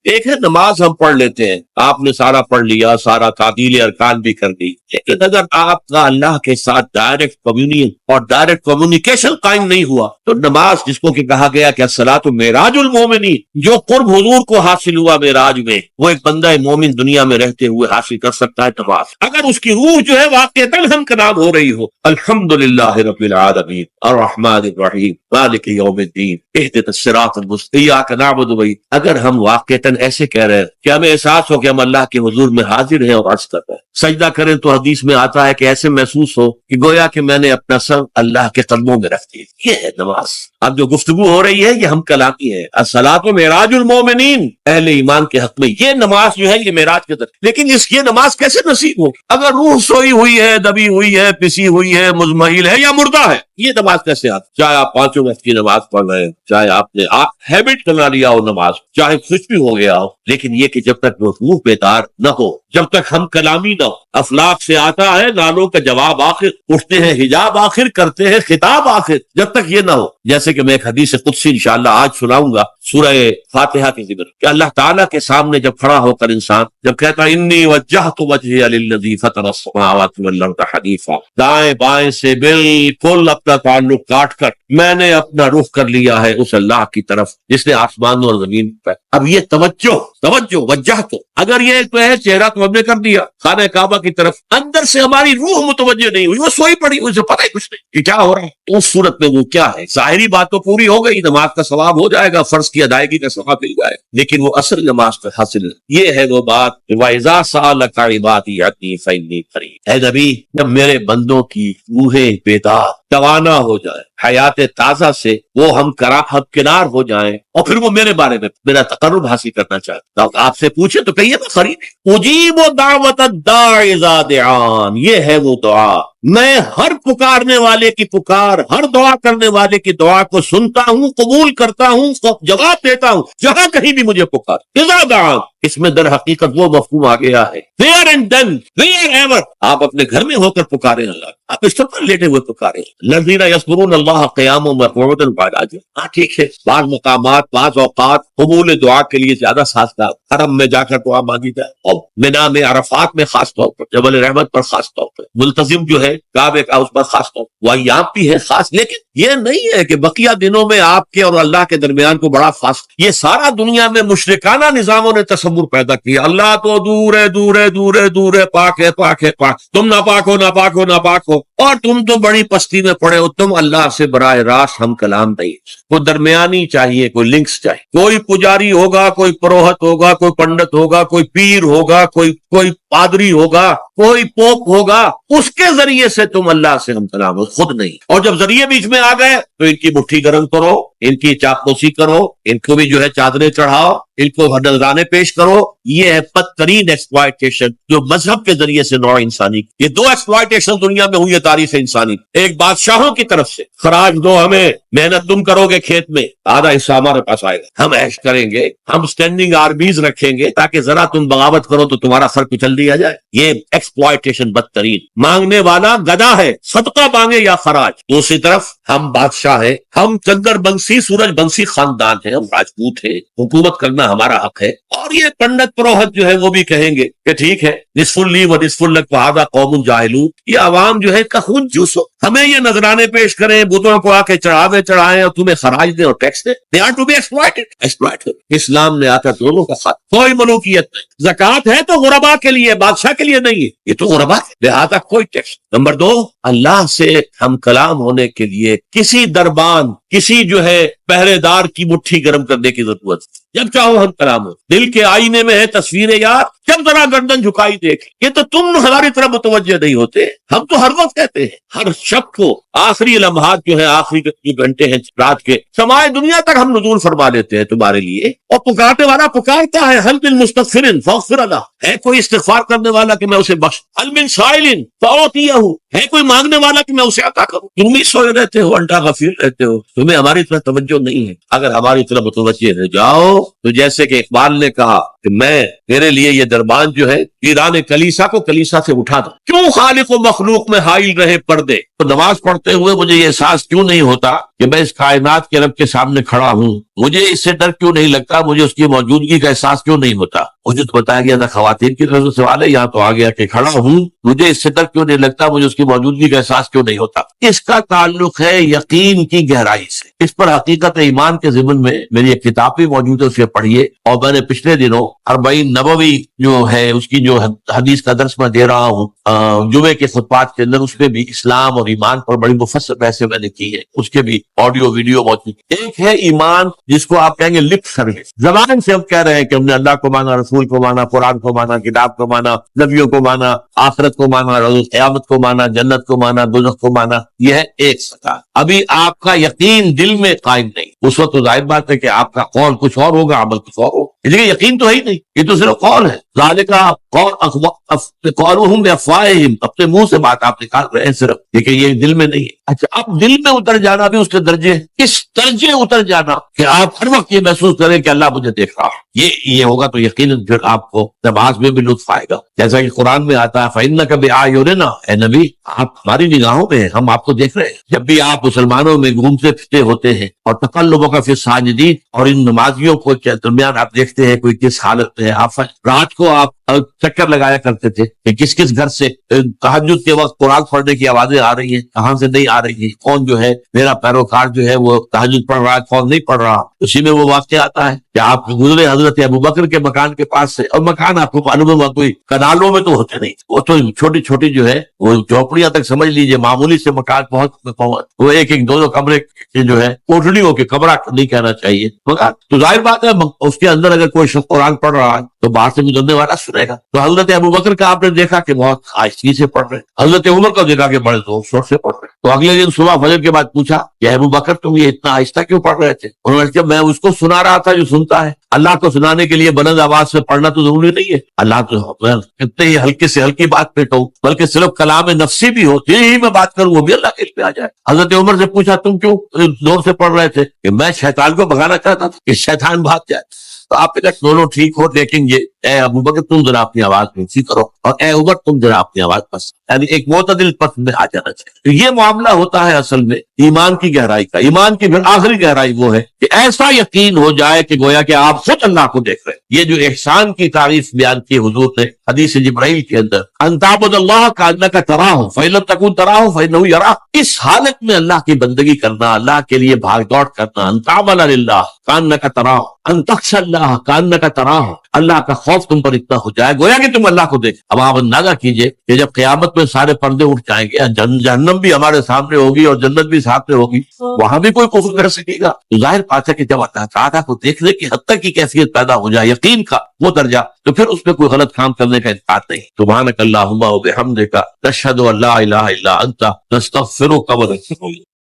ایک ہے نماز ہم پڑھ لیتے ہیں، آپ نے سارا پڑھ لیا، سارا تعدیل ارکان بھی کر دی، لیکن اگر آپ کا اللہ کے ساتھ ڈائریکٹ کمیونین اور ڈائریکٹ کمیونیکیشن قائم نہیں ہوا تو نماز، جس کو کہ کہا گیا کہ الصلاۃ معراج المومنین، جو قرب حضور کو حاصل ہوا معراج میں، وہ ایک بندہ مومن دنیا میں رہتے ہوئے حاصل کر سکتا ہے نماز، اگر اس کی روح جو ہے واقعتاً ہم کلام ہو رہی ہو۔ الحمدللہ رب العالمین الرحمن الرحیم مالک یوم الدین اہدنا الصراط المستقیم ایاک نعبد و ایاک، اگر ہم واقعتاً ایسے کہہ رہے ہیں کہ ہمیں احساس ہو کہ ہم اللہ کے حضور میں حاضر ہیں اور عرض کر رہے ہیں، سجدہ کریں تو حدیث میں آتا ہے کہ ایسے محسوس ہو کہ گویا کہ میں نے اپنا سر اللہ کے قدموں میں رکھ دیا، یہ ہے نماز۔ اب جو گفتگو ہو رہی ہے یہ ہم کلامی ہے، الصلاۃ معراج المومنین، اہل ایمان کے حق میں یہ نماز جو ہے یہ معراج کے در، لیکن یہ نماز کیسے نصیب ہوگی اگر روح سوئی ہوئی ہے، دبی ہوئی ہے، پسی ہوئی ہے، مزمحل ہے یا مردہ ہے؟ یہ نماز کیسے آتی؟ چاہے آپ 5 وقت کی نماز پڑھ رہے ہیں، چاہے آپ نے ہیبٹ بنا لیا ہو نماز، چاہے کچھ بھی ہو گیا ہو، لیکن یہ کہ جب تک وہ روح بیدار نہ ہو، جب تک ہم کلامی نہ ہو، افلاک سے آتا ہے نالوں کا جواب آخر، اٹھتے ہیں حجاب آخر، کرتے ہیں خطاب آخر، جب تک یہ نہ ہو، جیسے کہ میں ایک حدیث قدسی انشاءاللہ آج سناؤں گا سورہ فاتحہ کی ذکر، کہ اللہ تعالیٰ کے سامنے جب کھڑا ہو کر انسان جب کہتا ہے انی وجہت وجہی للذی فطر السماوات والارض حنیفا، دائیں بائیں سے بالکل اپنا تعلق کاٹ کر میں نے اپنا رخ کر لیا ہے اس اللہ کی طرف جس نے آسمان اور زمین پر۔ اب یہ توجہ وجہ تو اگر یہ تو ہے چہرہ تو ہم نے کر دیا خانہ کعبہ کی طرف، اندر سے ہماری روح متوجہ نہیں ہوئی، وہ سوئی پڑی، اسے پتہ ہی کچھ نہیں کہ کیا ہو رہا ہے، تو اس صورت میں وہ کیا ہے؟ ظاہری بات تو پوری ہو گئی، نماز کا ثواب ہو جائے گا، فرض کی ادائیگی کا ثواب مل جائے گا، لیکن وہ اصل نماز کا حاصل ہے۔ یہ ہے وہ بات وَإِذَا سَأَلَكَ عِبَادِي عَنِّي فَإِنِّي قَرِيبٌ، اے نبی جب میرے بندوں کی روحیں بیدار توانا ہو جائے، حیات تازہ سے وہ ہم کنار ہو جائیں، اور پھر وہ میرے بارے میں میرا تقرب حاصل کرنا چاہتے ہیں، آپ سے پوچھیں تو کہیے میں قریب اجیب دعوت الداعی اذا دعان، یہ ہے وہ دعا، میں ہر پکارنے والے کی پکار، ہر دعا کرنے والے کی دعا کو سنتا ہوں، قبول کرتا ہوں، جواب دیتا ہوں جہاں کہیں بھی مجھے پکار۔ اذا دعان، اس میں در حقیقت وہ مفہوم آ گیا ہے where and then where ever، آپ اپنے گھر میں ہو کر پکاریں اللہ، آپ اس طرح لیٹے ہوئے پکاریں، الذین یذکرون اللہ قیاما وقعودا وعلی جنوبہم۔ ہاں ٹھیک ہے، بعض مقامات بعض اوقات قبول دعا کے لیے زیادہ سازگار، حرم میں جا کر دعا مانگی جائے، اور مینا میں عرفات میں خاص طور پر، جبل رحمت پر خاص طور پر، ملتزم جو ہے کعبے کا اس پر خاص طور پر، وہی یہاں بھی ہے خاص، لیکن یہ نہیں ہے کہ بقیہ دنوں میں آپ کے اور اللہ کے درمیان کو بڑا فاصلہ، یہ سارا دنیا میں مشرکانہ نظاموں نے تصور پیدا کیا، اللہ تو دور ہے دور ہے دور ہے دور ہے، پاک ہے پاک ہے پاک، تم ناپاک ہو ناپاک ہو ناپاک ہو، اور تم تو بڑی پستی میں پڑے ہو، تم اللہ سے براہ راست ہم کلام نہیں، کوئی درمیانی چاہیے، کوئی لنکس چاہیے، کوئی پجاری ہوگا، کوئی پروہت ہوگا، کوئی پنڈت ہوگا، کوئی پیر ہوگا، کوئی پادری ہوگا، کوئی پوپ ہوگا، اس کے ذریعے سے تم اللہ سے ہم کلام ہو، خود نہیں۔ اور جب ذریعے بیچ میں آ گئے تو ان کی مٹھی گرم کرو، ان کی چاپلوسی کرو، ان کو بھی جو ہے چادریں چڑھاؤ، ان کو نذرانے پیش کرو، یہ ہے بدترین ایکسپلائٹیشن جو مذہب کے ذریعے سے نوع انسانی، یہ 2 ایکسپلائٹیشن دنیا میں ہوئی ہے تاریخ انسانی، ایک بادشاہوں کی طرف سے خراج دو ہمیں، محنت تم کرو گے کھیت میں، آدھا حصہ ہمارے پاس آئے گا، ہم عیش کریں گے، ہم اسٹینڈنگ آرمیز رکھیں گے تاکہ ذرا تم بغاوت کرو تو تمہارا سر کچل دیا جائے، یہ ایکسپلائٹیشن بدترین۔ مانگنے والا گدھا ہے، صدقہ مانگے یا خراج۔ دوسری طرف ہم بادشاہ ہیں، ہم چندر بنسی سورج بنسی خاندان ہیں، ہم راجپوت ہیں، حکومت کرنا ہمارا حق ہے، اور یہ پنڈت پروہت جو ہے وہ بھی کہیں گے کہ ٹھیک ہے، نصف لی و نصف لک وہذا قوم جاہلون، یہ عوام جو ہے کا خون جوسو، ہمیں یہ نذرانے پیش کریں، بتوں کو آ کے چڑھاوے چڑھائیں اور تمہیں خراج دیں اور ٹیکس دیں، they are to be exploited۔ اسلام نے آ کر دونوں کا خط، کوئی ملوکیت نہیں، زکوٰۃ ہے تو غربا کے لیے، بادشاہ کے لیے نہیں ہے، یہ تو غربا ہے، لہذا کوئی ٹیکس۔ نمبر 2، اللہ سے ہم کلام ہونے کے لیے کسی دربان، کسی جو ہے پہرے دار کی مٹھی گرم کرنے کی ضرورت، جب چاہو ہم کلام ہو، دل کے آئینے میں ہے تصویر یار، جب ذرا گردن جھکائی دیکھ، یہ تو تم ہماری طرف متوجہ نہیں ہوتے، ہم تو ہر وقت کہتے ہیں، ہر شب کو آخری لمحات جو ہے، آخری جو گھنٹے ہیں رات کے، سمائے دنیا تک ہم نزول فرما لیتے ہیں تمہارے لیے، اور پکارنے والا پکارتا ہے، حل من مستغفر فاغفر لہ، ہے کوئی استغفار کرنے والا کہ میں اسے بخش، حل من سائل فاعطیہ، ہے کوئی مانگنے والا کہ میں اسے عطا کروں؟ تم بھی سوئے رہتے ہو، انڈا غفیر رہتے ہو، تمہیں ہماری طرف توجہ نہیں ہے۔ اگر ہماری طرف متوجہ رہ جاؤ تو جیسے کہ اقبال نے کہا کہ میں تیرے لیے یہ دربان جو ہے ایران کلیسا کو کلیسا سے اٹھا دوں، کیوں خالق و مخلوق میں حائل رہے پردے؟ تو نماز پڑھتے ہوئے مجھے یہ احساس کیوں نہیں ہوتا کہ میں اس کائنات کے رب کے سامنے کھڑا ہوں؟ مجھے اس سے ڈر کیوں نہیں لگتا؟ مجھے اس کی موجودگی کا احساس کیوں نہیں ہوتا؟ مجھے تو بتایا گیا تھا خواتین کی طرف سے سوال ہے، یہاں تو آ گیا کہ کھڑا ہوں، مجھے اس سے ڈر کیوں نہیں لگتا؟ مجھے اس کی موجودگی کا احساس کیوں نہیں ہوتا؟ اس کا تعلق ہے یقین کی گہرائی سے۔ اس پر حقیقت ایمان کے ضمن میں میری ایک کتاب بھی موجود ہے، اسے پڑھیے۔ اور میں نے پچھلے دنوں 40 نبوی جو ہے اس کی جو حدیث کا درس میں دے رہا ہوں جمعے کے خطبات کے اندر، اس میں بھی اسلام اور ایمان پر بڑی مفصل بحثیں میں نے کی ہے، اس کے بھی آڈیو ویڈیو موجود ہے۔ ایک ہے ایمان جس کو آپ کہیں گے لپ سروس، زبان سے ہم کہہ رہے ہیں کہ ہم نے اللہ کو مانا، رسول کو مانا، قرآن کو مانا، کتاب کو مانا، نبیوں کو مانا، آخرت کو مانا، روز قیامت کو مانا، جنت کو مانا، دوزخ کو مانا، یہ ہے ایک سطح۔ ابھی آپ کا یقین دل میں قائم نہیں، اس وقت تو ظاہر بات ہے کہ آپ کا قول کچھ اور ہوگا، عمل کچھ اور ہوگا، لیکن یقین تو ہے ہی نہیں، یہ تو صرف قول ہے۔ ذالک قولهم بافواہہم، اپنے منہ سے بات آپ نکال رہے ہیں صرف، لیکن یہ دل میں نہیں ہے۔ اچھا، اب دل میں اتر جانا بھی اس کے درجے، اس درجے اتر جانا کہ آپ ہر وقت یہ محسوس کریں کہ اللہ مجھے دیکھ رہا ہے، یہ ہوگا تو یقیناً پھر آپ کو نماز میں بھی لطف آئے گا، جیسا کہ قرآن میں آتا ہے فَإِنَّكَ بِأَعْيُنِنَا، اے نبی آپ ہماری نگاہوں میں ہیں، ہم آپ کو دیکھ رہے ہیں۔ جب بھی آپ مسلمانوں میں گھومتے پھرتے ہوتے ہیں اور تقلبک فی الساجدین، اور ان نمازیوں کو کے درمیان آپ دیکھتے ہیں کوئی کس حالت میں ہے، آپ رات کو آپ چکر لگایا کرتے تھے کہ کس کس گھر سے تہجد کے وقت قرآن پڑھنے کی آوازیں آ رہی ہیں، کہاں سے نہیں آ رہی ہیں، کون جو ہے میرا پیروکار جو ہے وہ تہجد پڑھ رہا ہے، کون نہیں پڑھ رہا۔ اسی میں وہ واقعہ آتا ہے کہ آپ گزرے حضرت ابوبکر کے مکان کے پاس سے، اور مکان آپ کو معلوم ہے کوئی کنالوں میں تو ہوتے نہیں، وہ تو چھوٹی چھوٹی جو ہے وہ جھوپڑیاں تک سمجھ لیجئے، معمولی سے مکان وہ ایک دو کمرے جو ہے کوٹڑیوں کے، کمرہ نہیں کہنا چاہیے مکان۔ تو ظاہر بات ہے اس کے اندر اگر کوئی شخص قرآن پڑھ رہا ہے تو باہر سے گزرنے والا سنے گا۔ تو حضرت ابوبکر کا آپ نے دیکھا کہ بہت آہستگی سے پڑھ رہے، حضرت عمر کا دیکھا کہ بڑے زور شور سے پڑھ رہے۔ تو اگلے دن صبح فجر کے بعد پوچھا کہ ابوبکر تم یہ اتنا آہستہ کیوں پڑھ رہے تھے؟ انہوں نے کہا میں اس کو سنا رہا تھا جو سنتا ہے، اللہ کو سنانے کے لیے بلند آواز سے پڑھنا تو ضروری نہیں ہے، اللہ تو کتنے ہی ہلکے سے ہلکی بات پہ تو بلکہ صرف کلام نفسی بھی ہو، یہی میں بات کروں وہ بھی اللہ کے پہ آ جائے۔ حضرت عمر سے پوچھا تم کیوں زور سے پڑھ رہے تھے؟ کہ میں شیطان کو بھگانا چاہتا تھا کہ شیطان بھاگ جائے۔ تو آپ کے دونوں ٹھیک ہو، لیکن یہ اے ابوبکر تم ذرا اپنی آواز نیچی کرو، اور اے عمر تم ذرا اپنی آواز پس، یعنی ایک معتدل پس میں آ جانا چاہیے۔ تو یہ معاملہ ہوتا ہے اصل میں ایمان کی گہرائی کا۔ ایمان کی پھر آخری گہرائی وہ ہے کہ ایسا یقین ہو جائے کہ گویا کہ آپ خود اللہ کو دیکھ رہے ہیں۔ یہ جو احسان کی تعریف بیان کی حضور نے حدیث جبرائیل کے اندر، ان تعبد اللہ کانک تراہ فإن لم تکن تراہ فإنہ یراک، اس حالت میں اللہ کی بندگی کرنا، اللہ کے لیے بھاگ دوڑ کرنا، ان تعمل للہ کانک تراہ ان تخشى اللہ کانک تراہ، اللہ کا خوف تم پر اتنا ہو جائے گویا کہ تم اللہ کو دیکھ۔ اب آپ اندازہ کیجئے کہ جب قیامت میں سارے پردے اٹھ جائیں گے، جہنم بھی ہمارے سامنے ہوگی اور جنت بھی سامنے ہوگی، وہاں بھی کوئی کفر کر سکے گا؟ تو ظاہر بات ہے کہ جب اللہ تعالیٰ کو دیکھنے کی حد تک کی کیفیت پیدا ہو جائے، یقین کا وہ درجہ، تو پھر اس میں کوئی غلط کام کرنے کا انکار نہیں۔ سبحانک اللہم و بحمدک، نشہد ان لا الہ الا انت، نستغفرک و نتوب الیک۔